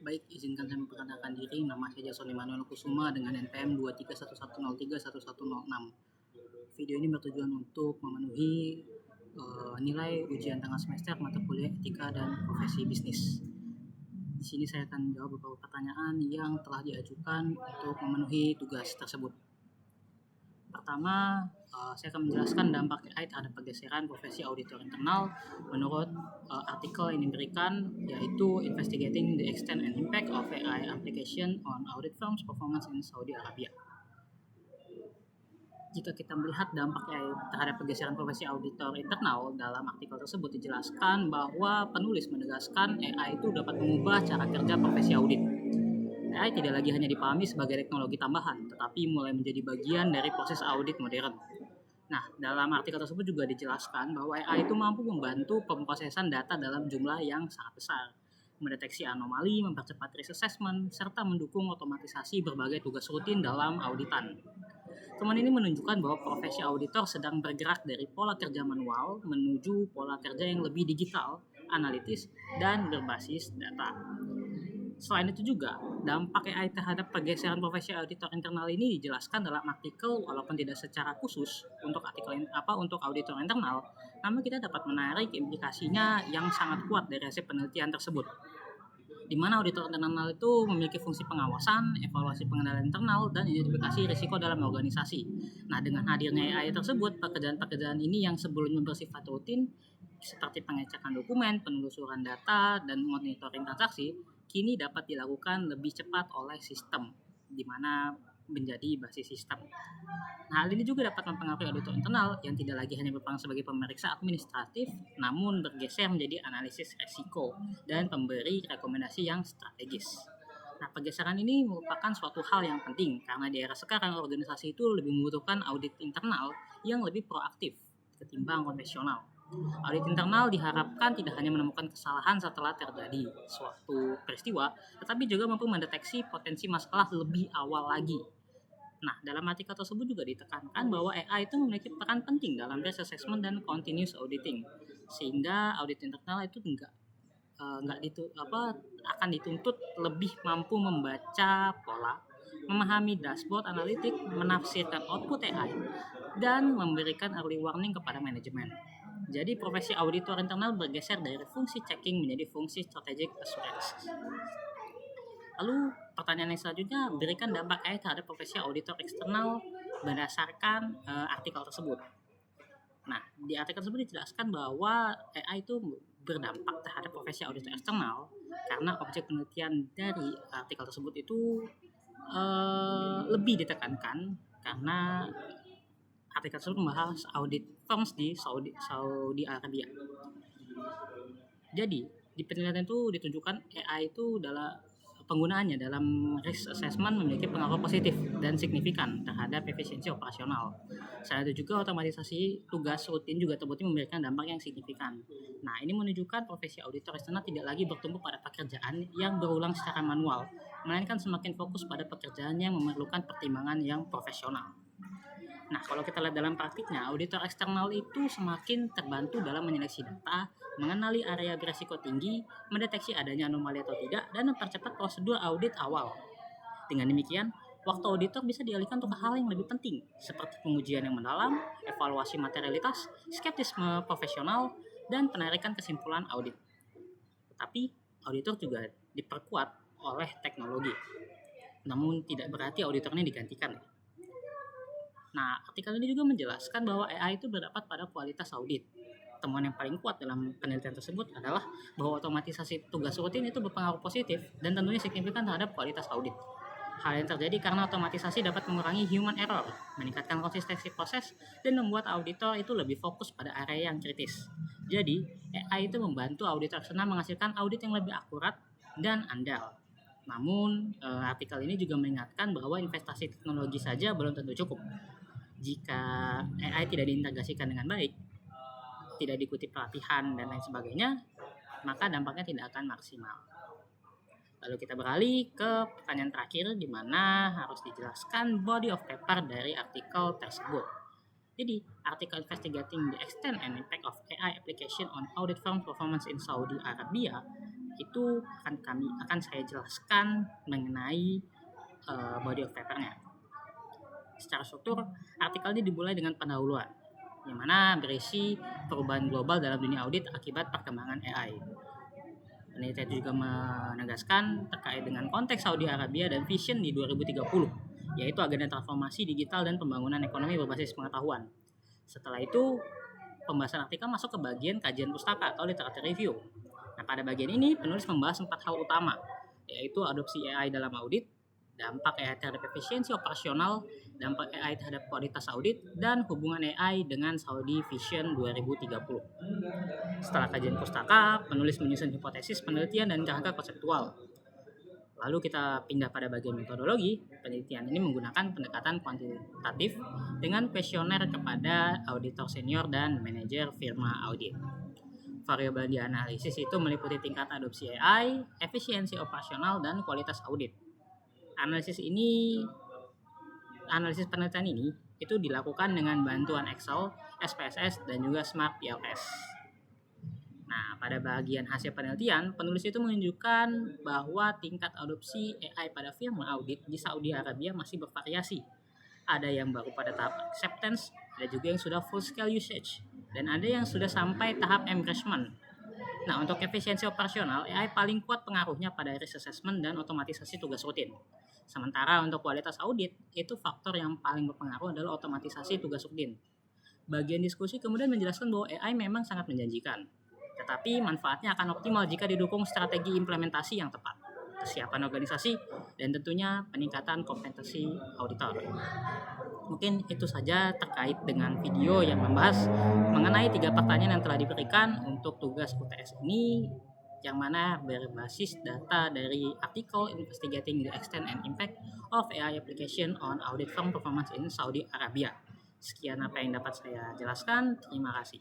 Baik, izinkan saya memperkenalkan diri. Nama saya Jason Emmanuel Kusuma dengan NPM 23110311006. Video ini bertujuan untuk memenuhi nilai ujian tengah semester mata kuliah etika dan profesi bisnis. Di sini saya akan jawab beberapa pertanyaan yang telah diajukan untuk memenuhi tugas tersebut. Pertama, saya akan menjelaskan dampak AI terhadap pergeseran profesi auditor internal menurut artikel yang diberikan, yaitu Investigating the Extent and Impact of AI Application on Audit Firms' Performance in Saudi Arabia. Jika kita melihat dampak AI terhadap pergeseran profesi auditor internal, dalam artikel tersebut dijelaskan bahwa penulis menegaskan AI itu dapat mengubah cara kerja profesi audit. AI tidak lagi hanya dipahami sebagai teknologi tambahan, tetapi mulai menjadi bagian dari proses audit modern. Nah, dalam artikel tersebut juga dijelaskan bahwa AI itu mampu membantu pemrosesan data dalam jumlah yang sangat besar, mendeteksi anomali, mempercepat risk assessment, serta mendukung otomatisasi berbagai tugas rutin dalam auditan. Temuan ini menunjukkan bahwa profesi auditor sedang bergerak dari pola kerja manual menuju pola kerja yang lebih digital, analitis, dan berbasis data. Selain itu juga, dampak AI terhadap pergeseran profesi auditor internal ini dijelaskan dalam artikel, walaupun tidak secara khusus untuk untuk auditor internal, namun kita dapat menarik implikasinya yang sangat kuat dari hasil penelitian tersebut, di mana auditor internal itu memiliki fungsi pengawasan, evaluasi pengendalian internal, dan identifikasi risiko dalam organisasi. Nah, dengan hadirnya AI tersebut, pekerjaan-pekerjaan ini yang sebelumnya bersifat rutin, seperti pengecekan dokumen, penelusuran data, dan monitoring transaksi, kini dapat dilakukan lebih cepat oleh sistem, di mana menjadi basis sistem. Nah, hal ini juga dapat mempengaruhi auditor internal yang tidak lagi hanya berperan sebagai pemeriksa administratif, namun bergeser menjadi analisis risiko dan pemberi rekomendasi yang strategis. Nah, pergeseran ini merupakan suatu hal yang penting karena di era sekarang organisasi itu lebih membutuhkan audit internal yang lebih proaktif ketimbang konvensional. Audit internal diharapkan tidak hanya menemukan kesalahan setelah terjadi suatu peristiwa, tetapi juga mampu mendeteksi potensi masalah lebih awal lagi. Nah, dalam artikel tersebut juga ditekankan bahwa AI itu memiliki peran penting dalam risk assessment dan continuous auditing, sehingga audit internal itu akan dituntut lebih mampu membaca pola, memahami dashboard analitik, menafsirkan output AI, dan memberikan early warning kepada manajemen. Jadi profesi auditor internal bergeser dari fungsi checking menjadi fungsi strategic assurance. Lalu pertanyaan yang selanjutnya, berikan dampak AI terhadap profesi auditor eksternal berdasarkan artikel tersebut. Nah, di artikel tersebut dijelaskan bahwa AI itu berdampak terhadap profesi auditor eksternal karena objek penelitian dari artikel tersebut itu lebih ditekankan karena artikel tersebut membahas audit firms di Saudi Arabia. Jadi, di penelitian itu ditunjukkan AI itu penggunaannya dalam risk assessment memiliki pengaruh positif dan signifikan terhadap efisiensi operasional. Selain itu juga otomatisasi tugas rutin juga terbukti memberikan dampak yang signifikan. Nah, ini menunjukkan profesi auditor eksternal tidak lagi bertumbuh pada pekerjaan yang berulang secara manual, melainkan semakin fokus pada pekerjaan yang memerlukan pertimbangan yang profesional. Nah, kalau kita lihat dalam praktiknya, auditor eksternal itu semakin terbantu dalam menyeleksi data, mengenali area berisiko tinggi, mendeteksi adanya anomali atau tidak, dan mempercepat prosedur audit awal. Dengan demikian, waktu auditor bisa dialihkan untuk hal yang lebih penting, seperti pengujian yang mendalam, evaluasi materialitas, skeptisme profesional, dan penarikan kesimpulan audit. Tetapi, auditor juga diperkuat oleh teknologi. Namun, tidak berarti auditornya digantikan. Nah, artikel ini juga menjelaskan bahwa AI itu berdampak pada kualitas audit. Temuan yang paling kuat dalam penelitian tersebut adalah bahwa otomatisasi tugas rutin itu berpengaruh positif dan tentunya signifikan terhadap kualitas audit. Hal yang terjadi karena otomatisasi dapat mengurangi human error, meningkatkan konsistensi proses, dan membuat auditor itu lebih fokus pada area yang kritis. Jadi, AI itu membantu auditor eksternal menghasilkan audit yang lebih akurat dan andal. Namun, artikel ini juga mengingatkan bahwa investasi teknologi saja belum tentu cukup. Jika AI tidak diintegrasikan dengan baik, tidak diikuti pelatihan dan lain sebagainya, maka dampaknya tidak akan maksimal. Lalu kita beralih ke pertanyaan terakhir, di mana harus dijelaskan body of paper dari artikel tersebut. Jadi, artikel Investigating the Extent and Impact of AI Application on Audit Firm Performance in Saudi Arabia itu akan saya jelaskan mengenai body of papernya. Secara struktur, artikel ini dimulai dengan pendahuluan, yang mana berisi perubahan global dalam dunia audit akibat perkembangan AI. Penelitian itu juga menegaskan terkait dengan konteks Saudi Arabia dan vision di 2030, yaitu agenda transformasi digital dan pembangunan ekonomi berbasis pengetahuan. Setelah itu, pembahasan artikel masuk ke bagian kajian pustaka atau literature review. Nah, pada bagian ini penulis membahas 4 hal utama, yaitu adopsi AI dalam audit, dampak AI terhadap efisiensi operasional, dampak AI terhadap kualitas audit, dan hubungan AI dengan Saudi Vision 2030. Setelah kajian pustaka, penulis menyusun hipotesis penelitian dan kerangka konseptual. Lalu kita pindah pada bagian metodologi. Penelitian ini menggunakan pendekatan kuantitatif dengan kuesioner kepada auditor senior dan manajer firma audit. Variabel di analisis itu meliputi tingkat adopsi AI, efisiensi operasional, dan kualitas audit. Analisis penelitian ini itu dilakukan dengan bantuan Excel, SPSS, dan juga Smart PLS. Nah, pada bagian hasil penelitian, penulis itu menunjukkan bahwa tingkat adopsi AI pada firma audit di Saudi Arabia masih bervariasi. Ada yang baru pada tahap acceptance, ada juga yang sudah full scale usage, dan ada yang sudah sampai tahap engagement. Nah, untuk efisiensi operasional, AI paling kuat pengaruhnya pada risk assessment dan otomatisasi tugas rutin. Sementara untuk kualitas audit, itu faktor yang paling berpengaruh adalah otomatisasi tugas rutin. Bagian diskusi kemudian menjelaskan bahwa AI memang sangat menjanjikan, tetapi manfaatnya akan optimal jika didukung strategi implementasi yang tepat, kesiapan organisasi, dan tentunya peningkatan kompetensi auditor. Mungkin itu saja terkait dengan video yang membahas mengenai 3 pertanyaan yang telah diberikan untuk tugas UTS ini, yang mana berbasis data dari artikel Investigating the Extent and Impact of AI Application on Audit Firm Performance in Saudi Arabia. Sekian apa yang dapat saya jelaskan. Terima kasih.